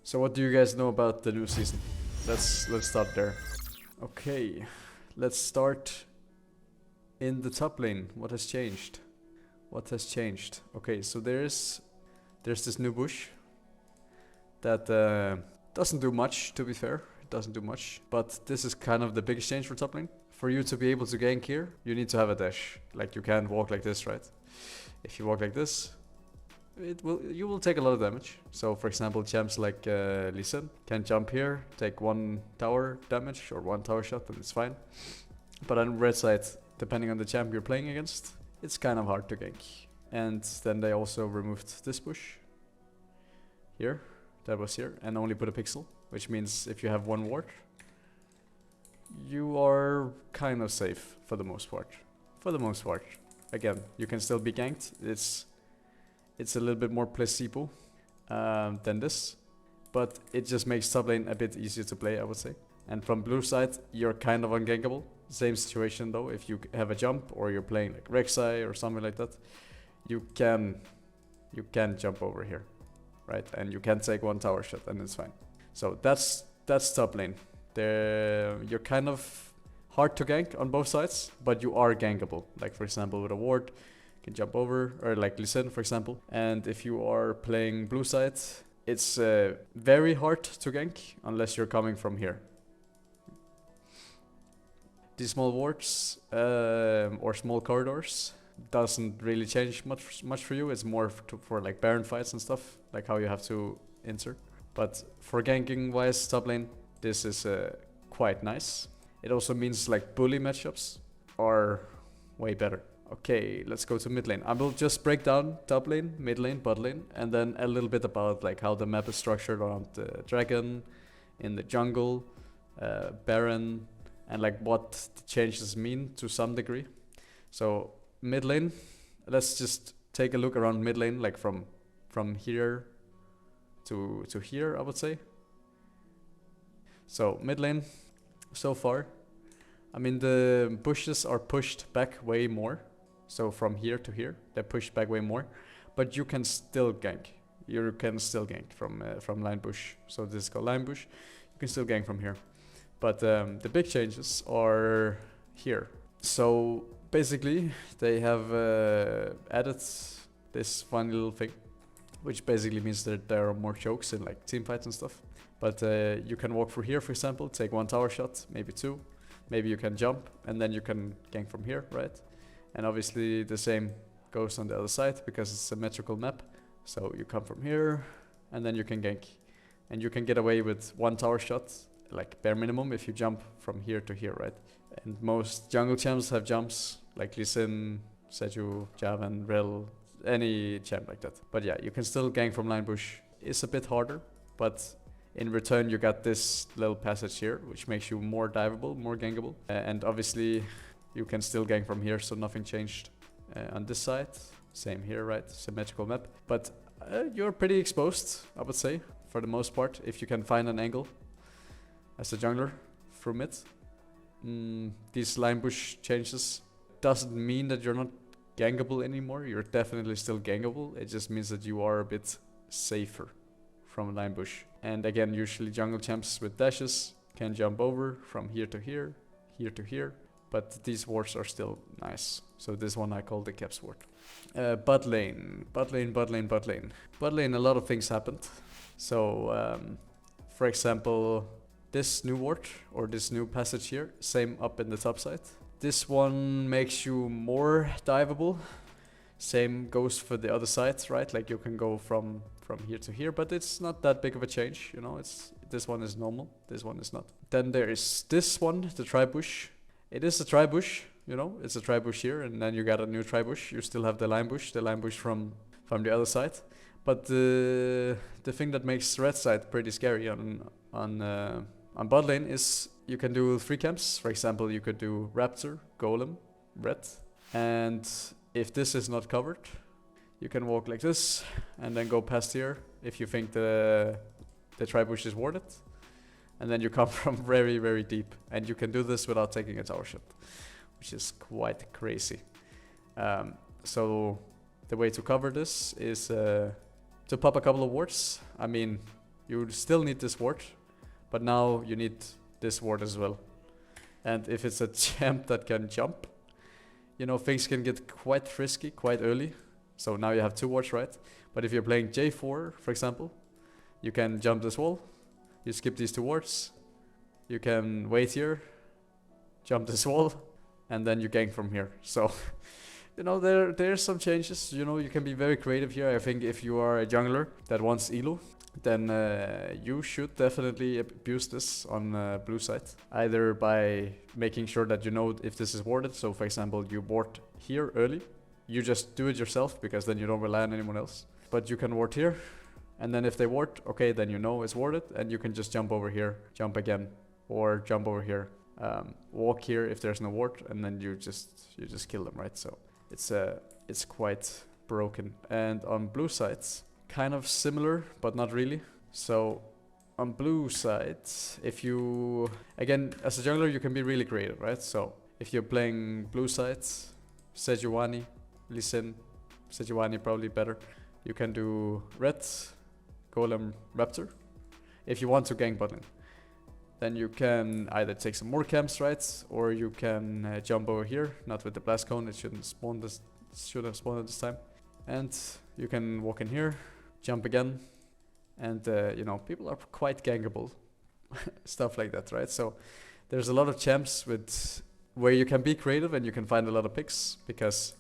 So what do you guys know about the new season? Let's start there. Okay, let's start in the top lane. What has changed? What has changed? Okay, so there's this new bush that doesn't do much, to be fair. It doesn't do much, but this is kind of the biggest change for top lane. For you to be able to gank here, you need to have a dash. Like, you can't walk like this, right? If you walk like this, you will take a lot of damage. So for example, champs like LEC can jump here, take 1 tower damage or 1 tower shot, and it's fine. But on red side, depending on the champ you're playing against, it's kind of hard to gank. And then they also removed this bush here, that was here, and only put a pixel, which means if you have 1 ward, you are kind of safe for the most part. For the most part. Again, you can still be ganked. It's a little bit more placebo than this, but it just makes top lane a bit easier to play, I would say. And from blue side, you're kind of ungankable. Same situation though, if you have a jump or you're playing like Rek'Sai or something like that, you can jump over here, right? And you can take 1 tower shot and it's fine. So that's top lane. You're kind of hard to gank on both sides, but you are gankable. Like for example with a ward, can jump over, or like Listen for example. And if you are playing blue side, it's very hard to gank unless you're coming from here. These small wards or small corridors doesn't really change much for you. It's more for like Baron fights and stuff, like how you have to enter. But for ganking wise top lane, this is quite nice. It also means like bully matchups are way better. Okay, let's go to mid lane. I will just break down top lane, mid lane, bot lane, and then a little bit about like how the map is structured around the dragon, in the jungle, Baron, and like what the changes mean to some degree. So mid lane, let's just take a look around mid lane, like from here to here, I would say. So mid lane, so far, I mean the bushes are pushed back way more. So from here to here, they're pushed back way more, but you can still gank. You can still gank from line bush. So this is called line bush. You can still gank from here, but the big changes are here. So basically, they have added this funny little thing, which basically means that there are more chokes in like team fights and stuff. But you can walk through here, for example, take 1 tower shot, maybe 2. Maybe you can jump, and then you can gank from here, right? And obviously the same goes on the other side, because it's a symmetrical map. So you come from here, and then you can gank. And you can get away with 1 tower shot, like bare minimum, if you jump from here to here, right? And most jungle champs have jumps, like Lee Sin, Seju, Javan, Rel, any champ like that. But yeah, you can still gank from line bush. It's a bit harder, but in return you got this little passage here, which makes you more diveable, more gankable. And obviously you can still gank from here, so nothing changed on this side. Same here, right? Symmetrical map. But you're pretty exposed, I would say, for the most part, if you can find an angle as a jungler through mid. These line bush changes doesn't mean that you're not gankable anymore. You're definitely still gankable. It just means that you are a bit safer from line bush. And again, usually jungle champs with dashes can jump over from here to here, here to here. But these wards are still nice. So this one I call the caps ward. Bot lane, bot lane, bot lane, bot lane. Bot lane, a lot of things happened. So, for example, this new ward or this new passage here, same up in the top side. This one makes you more diveable. Same goes for the other side, right? Like you can go from here to here, but it's not that big of a change, you know. This one is normal, this one is not. Then there is this one, the tri-bush. It is a tri-bush, you know, it's a tri-bush here, and then you got a new tri-bush. You still have the line bush from the other side. But the thing that makes red side pretty scary on bot lane is you can do 3 camps. For example, you could do Raptor, Golem, Red, and if this is not covered, you can walk like this and then go past here if you think the tri-bush is warded. And then you come from very, very deep. And you can do this without taking a tower shot, which is quite crazy. So the way to cover this is to pop a couple of wards. I mean, You would still need this ward, but now you need this ward as well. And if it's a champ that can jump, you know, things can get quite frisky quite early. So now you have 2 wards, right? But if you're playing J4, for example, you can jump this wall, you skip these 2 wards, you can wait here, jump this wall, and then you gank from here. So, you know, there's some changes. You know, you can be very creative here. I think if you are a jungler that wants elo, then you should definitely abuse this on blue side. Either by making sure that you know if this is warded. So for example, you ward here early. You just do it yourself because then you don't rely on anyone else. But you can ward here. And then if they ward, okay, then you know it's warded. And you can just jump over here, jump again, or jump over here. Walk here if there's no ward, and then you just kill them, right? So it's quite broken. And on blue sides, kind of similar, but not really. So on blue side, if you, again, as a jungler, you can be really creative, right? So if you're playing blue sides, Sejuani, Lee Sin, Sejuani probably better. You can do red, Golem, Raptor. If you want to gank bot lane, then you can either take some more camps, right? Or you can jump over here, not with the blast cone, it shouldn't spawn this, should have spawned at this time. And you can walk in here, jump again, and you know, people are quite gankable, stuff like that, right? So there's a lot of champs with where you can be creative and you can find a lot of picks, because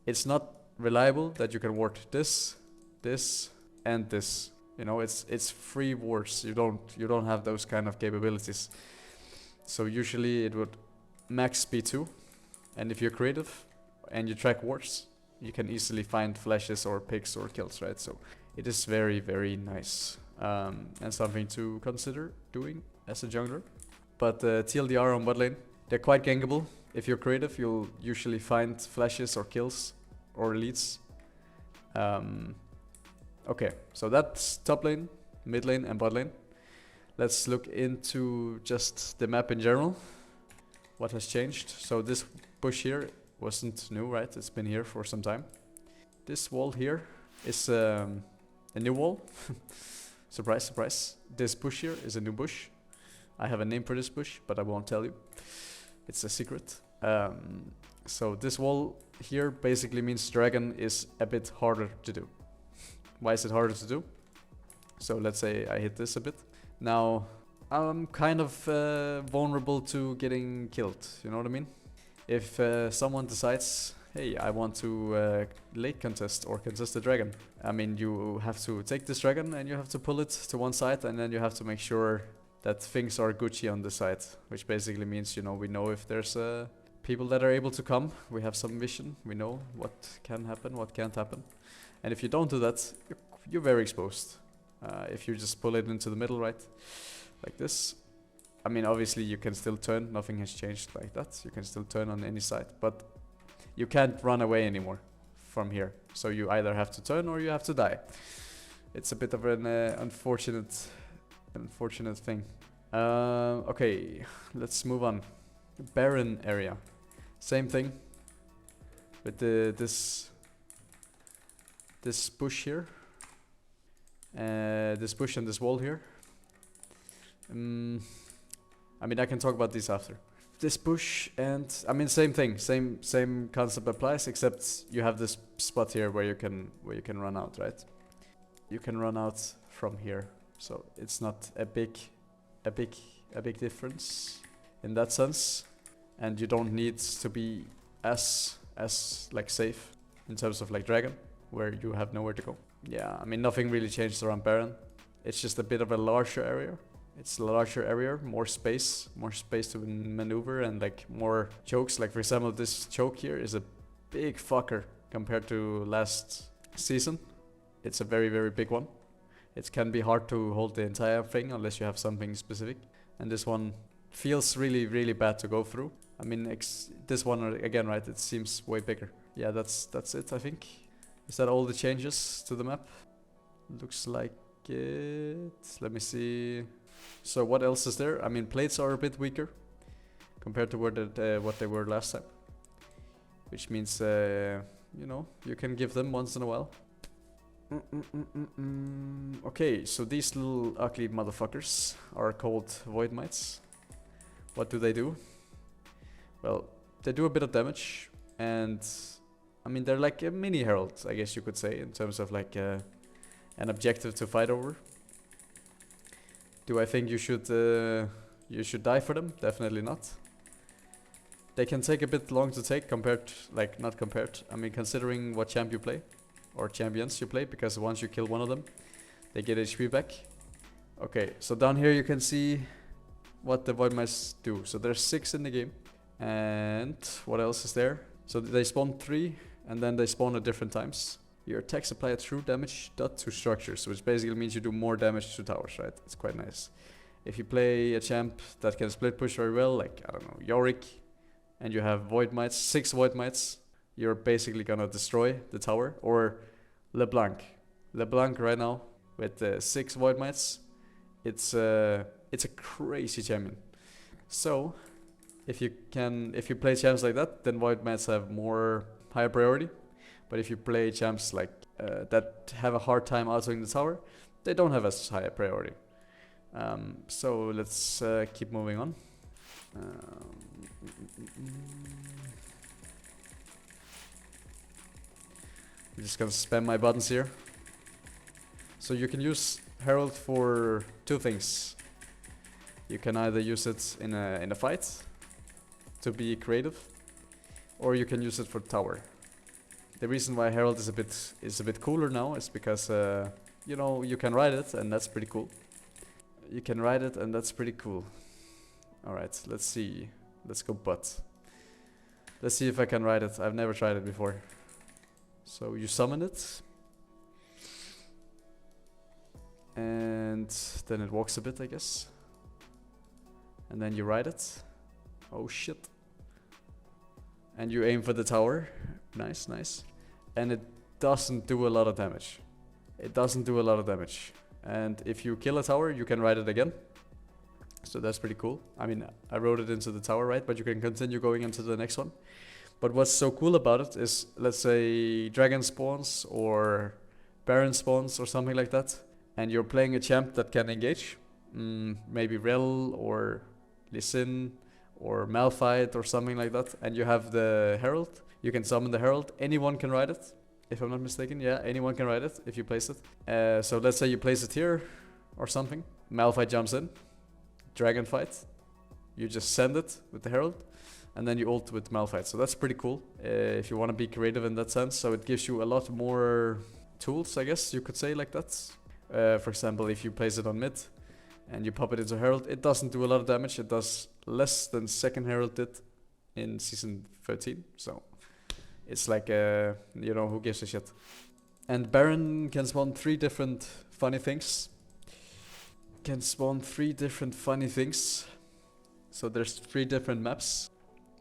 it's not reliable that you can ward this, this, and this. You know, it's 3 wards. You don't have those kind of capabilities. So usually it would max be 2, and if you're creative and you track wards, you can easily find flashes or picks or kills, right? So it is very, very nice, and something to consider doing as a jungler. But TLDR on bot lane, they're quite gankable. If you're creative, you'll usually find flashes or kills or leads. Okay, so that's top lane, mid lane, and bot lane. Let's look into just the map in general. What has changed? So this bush here wasn't new, right? It's been here for some time. This wall here is a new wall. Surprise, surprise. This bush here is a new bush. I have a name for this bush, but I won't tell you. It's a secret. So this wall here basically means dragon is a bit harder to do. Why is it harder to do? So let's say I hit this a bit. Now I'm kind of vulnerable to getting killed, you know what I mean? If someone decides, hey, I want to late contest or contest the dragon, I mean, you have to take this dragon and you have to pull it to one side, and then you have to make sure that things are Gucci on this side, which basically means, you know, we know if there's people that are able to come, we have some vision, we know what can happen, what can't happen. And if you don't do that, you're very exposed. If you just pull it into the middle, right, like this. I mean, obviously you can still turn, nothing has changed like that. You can still turn on any side, but you can't run away anymore from here. So you either have to turn or you have to die. It's a bit of an unfortunate thing. Okay, let's move on. Baron area, same thing with this bush here, this bush and this wall here. I mean, I can talk about these after. This bush and, I mean, same thing, same concept applies, except you have this spot here where you can run out, right? You can run out from here, so it's not a big difference in that sense, and you don't need to be as like safe in terms of like dragon, where you have nowhere to go. Yeah, I mean, nothing really changed around Baron. It's just a bit of a larger area. It's a larger area, more space to maneuver, and like more chokes. Like for example, this choke here is a big fucker compared to last season. It's a very, very big one. It can be hard to hold the entire thing unless you have something specific. And this one feels really, really bad to go through. I mean, this one again, right? It seems way bigger. Yeah, that's it, I think. Is that all the changes to the map? Looks like it. Let me see. So what else is there? I mean, plates are a bit weaker compared to what they were last time, which means you know, you can give them once in a while. Okay, so these little ugly motherfuckers are called Void Mites. What do they do? Well, they do a bit of damage, and I mean they're like a mini herald, I guess you could say, in terms of like an objective to fight over. Do I think you should die for them? Definitely not. They can take a bit long to take compared, like not compared. I mean considering what champ you play, or champions you play, because once you kill one of them, they get HP back. Okay, so down here you can see what the Void Mice do. So there's 6 in the game. And what else is there? So they spawn 3 and then they spawn at different times. Your attacks apply a true damage dot to structures, which basically means you do more damage to towers, right? It's quite nice. If you play a champ that can split push very well, like, I don't know, Yorick, and you have Void Mites, 6 Void Mites, you're basically gonna destroy the tower. Or LeBlanc. LeBlanc right now with 6 Void Mites, it's a crazy champion. So if you play champs like that, then Void Mites have more higher priority. But if you play champs like that have a hard time outdoing the tower, they don't have as high a priority. So let's keep moving on. I'm just gonna spam my buttons here. So you can use Herald for 2 things. You can either use it in a fight to be creative, or you can use it for tower. The reason why Herald is a bit cooler now is because you know, you can ride it and that's pretty cool. You can ride it and that's pretty cool. All right, let's see. Let's go butt. Let's see if I can ride it. I've never tried it before. So you summon it, and then it walks a bit, I guess. And then you ride it. Oh shit. And you aim for the tower. Nice, nice. And it doesn't do a lot of damage. It doesn't do a lot of damage. And if you kill a tower, you can ride it again. So that's pretty cool. I mean, I rode it into the tower, right? But you can continue going into the next one. But what's so cool about it is, let's say Dragon spawns or Baron spawns or something like that, and you're playing a champ that can engage, maybe Rel or Lee Sin or Malphite or something like that, and you have the Herald, you can summon the Herald. Anyone can ride it, if I'm not mistaken. Yeah, anyone can ride it if you place it. So let's say you place it here or something. Malphite jumps in, Dragon fight, you just send it with the Herald, and then you ult with Malphite. So that's pretty cool if you want to be creative in that sense. So it gives you a lot more tools, I guess you could say, like that. For example, if you place it on mid and you pop it into Herald, it doesn't do a lot of damage. It does less than second Herald did in season 13. So it's like, you know, who gives a shit. And Baron can spawn 3 different funny things. So there's 3 different maps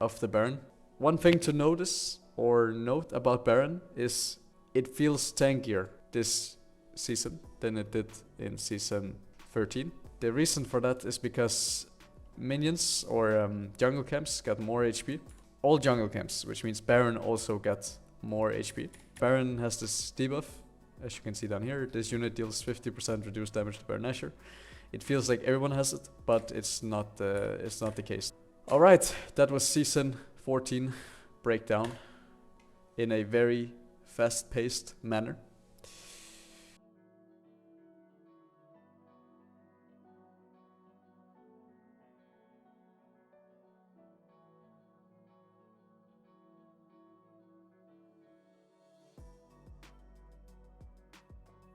of the Baron. One thing to notice or note about Baron is it feels tankier this season than it did in season 13. The reason for that is because minions or jungle camps got more HP. All jungle camps, which means Baron also got more HP. Baron has this debuff, as you can see down here. This unit deals 50% reduced damage to Baron Nashor. It feels like everyone has it, but it's not the case. Alright, that was season 14 breakdown in a very fast-paced manner.